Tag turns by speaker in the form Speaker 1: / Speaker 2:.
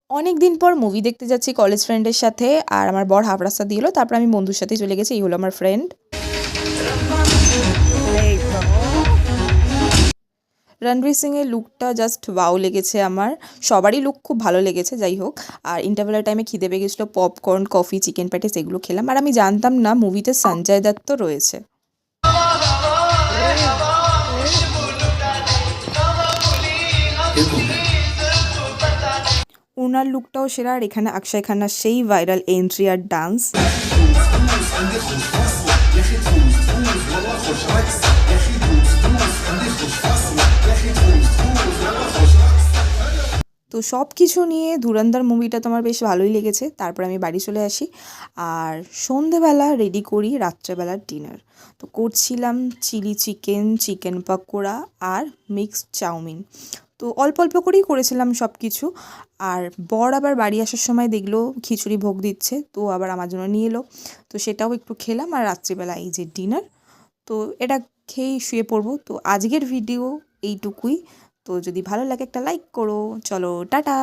Speaker 1: অনেক দিন পর মুভি দেখতে যাচ্ছি কলেজ ফ্রেন্ডের সাথে। আর আমার বর হাফ রাস্তা দিয়ে এলো, তারপর আমি বন্ধুর সাথে চলে গেছি। এই হলো আমার ফ্রেন্ড। রণবীর সিং এর লুকটা জাস্ট ওয়াও লেগেছে আমার। সবারই লুক খুব ভালো লেগেছে, যাই হোক। আর ইন্টারভেলের টাইমে খিদে পেয়ে গেছিলো, পপকর্ন, কফি, চিকেন প্যাটিস এগুলো খেলাম। আর আমি জানতাম না মুভিতে সঞ্জয় দত্ত রয়েছে। ওনার লুকটাও সেরা। আর এখানে অক্ষয় খান্নার সেই ভাইরাল এন্ট্রি আর ডান্স। তো সব কিছু নিয়ে ধুরন্ধর মুভিটা তো আমার বেশ ভালোই লেগেছে। তারপর আমি বাড়ি চলে আসি আর সন্ধেবেলা রেডি করি রাত্রেবেলার ডিনার। তো করছিলাম চিলি চিকেন, চিকেন পকোড়া আর মিক্সড চাউমিন। তো অল্প অল্প করেই করেছিলাম সব কিছু। আর বর আবার বাড়ি আসার সময় দেখলো খিচুড়ি ভোগ দিচ্ছে, তো আবার আমার জন্য নিয়ে এলো। তো সেটাও একটু খেলাম। আর রাত্রিবেলা এই যে ডিনার, তো এটা খেয়েই শুয়ে পড়বো। তো আজকের ভিডিও এইটুকুই। তো যদি ভালো লাগে একটা লাইক করো। চলো টাটা।